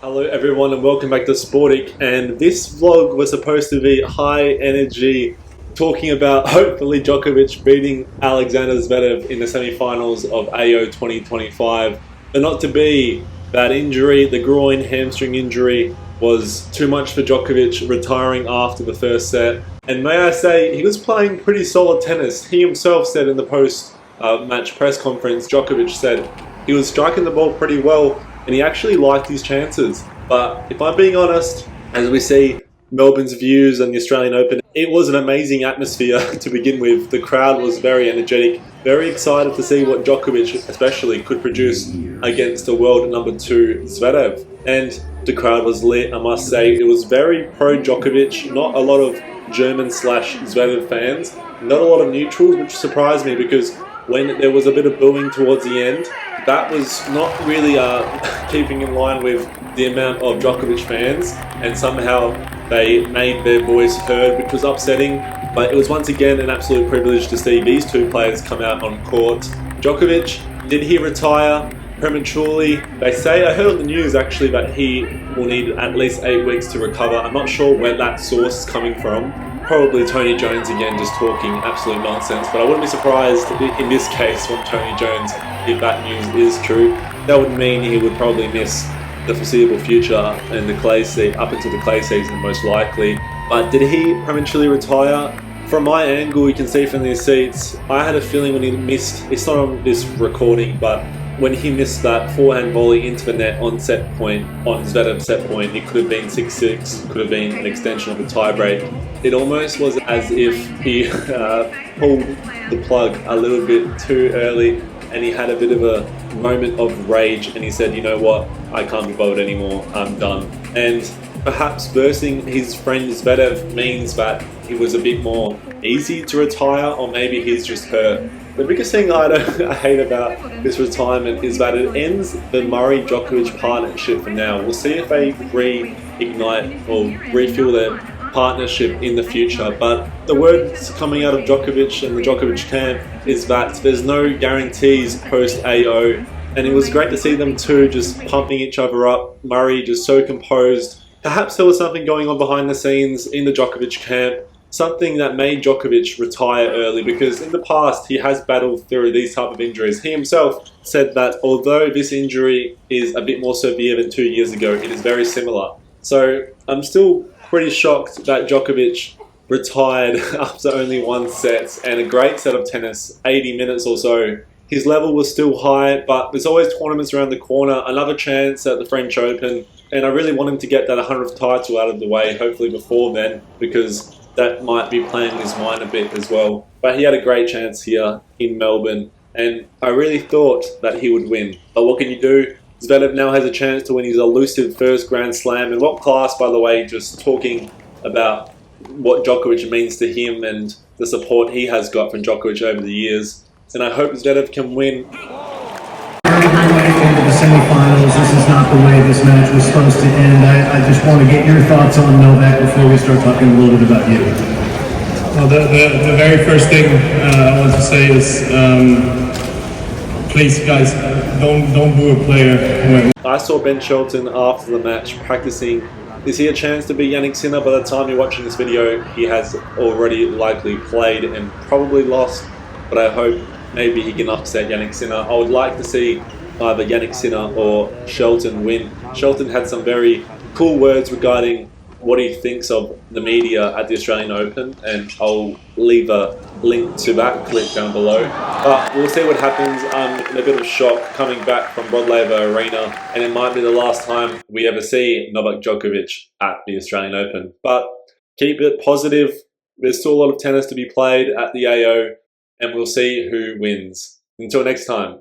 Hello everyone and welcome back to Sportic, and this vlog was supposed to be high energy, talking about hopefully Djokovic beating Alexander Zverev in the semi-finals of AO 2025, but not to be. That injury, the groin hamstring injury, was too much for Djokovic, retiring after the first set. And may I say, he was playing pretty solid tennis. He himself said in the post-match press conference, Djokovic said he was striking the ball pretty well and he actually liked his chances. But if I'm being honest, as we see Melbourne's views and the Australian Open, it was an amazing atmosphere to begin with. The crowd was very energetic, very excited to see what Djokovic especially could produce against the world number 2 Zverev. And the crowd was lit, I must say. It was very pro-Djokovic, not a lot of German/Zverev fans, not a lot of neutrals, which surprised me because when there was a bit of booing towards the end, that was not really keeping in line with the amount of Djokovic fans, and somehow they made their voice heard, which was upsetting. But it was once again an absolute privilege to see these two players come out on court. Djokovic, did he retire prematurely? They say, I heard on the news actually, that he will need at least 8 weeks to recover. I'm not sure where that source is coming from. Probably Tony Jones again, just talking absolute nonsense, but I wouldn't be surprised in this case from Tony Jones if that news is true. That would mean he would probably miss the foreseeable future and the clay season, up until the clay season most likely. But did he prematurely retire? From my angle, you can see from these seats, I had a feeling when he missed, it's not on this recording, but when he missed that forehand volley into the net on set point, on Zverev's set point, it could have been 6-6, could have been an extension of the tiebreak. It almost was as if he pulled the plug a little bit too early and he had a bit of a moment of rage and he said, you know what, I can't be bothered anymore, I'm done. And perhaps versing his friend Zverev means that he was a bit more easy to retire, or maybe he's just hurt. The biggest thing I hate about this retirement is that it ends the Murray-Djokovic partnership for now. We'll see if they reignite or refuel their partnership in the future, but the words coming out of Djokovic and the Djokovic camp is that there's no guarantees post-AO, and it was great to see them two just pumping each other up. Murray just so composed. Perhaps there was something going on behind the scenes in the Djokovic camp, something that made Djokovic retire early, because in the past he has battled through these type of injuries. He himself said that although this injury is a bit more severe than 2 years ago, it is very similar. So I'm still pretty shocked that Djokovic retired after only 1 set and a great set of tennis, 80 minutes or so. His level was still high, but there's always tournaments around the corner, another chance at the French Open, and I really want him to get that 100th title out of the way, hopefully before then, because that might be playing in his mind a bit as well. But he had a great chance here in Melbourne, and I really thought that he would win. But what can you do? Zverev now has a chance to win his elusive first Grand Slam, and what class, by the way, just talking about what Djokovic means to him and the support he has got from Djokovic over the years. And I hope Zverev can win. Into the semi-finals. This is not the way this match was supposed to end. I just want to get your thoughts on Novak before we start talking a little bit about you. Well, the very first thing I want to say is, please, guys, don't boo a player. I saw Ben Shelton after the match practicing. Is he a chance to beat Jannik Sinner? By the time you're watching this video, he has already likely played and probably lost. But I hope maybe he can upset Jannik Sinner. I would like to see either Jannik Sinner or Shelton win. Shelton had some very cool words regarding what he thinks of the media at the Australian Open, and I'll leave a link to that clip down below. But we'll see what happens. I'm in a bit of shock coming back from Rod Laver Arena, and it might be the last time we ever see Novak Djokovic at the Australian Open. But keep it positive. There's still a lot of tennis to be played at the AO, and we'll see who wins. Until next time.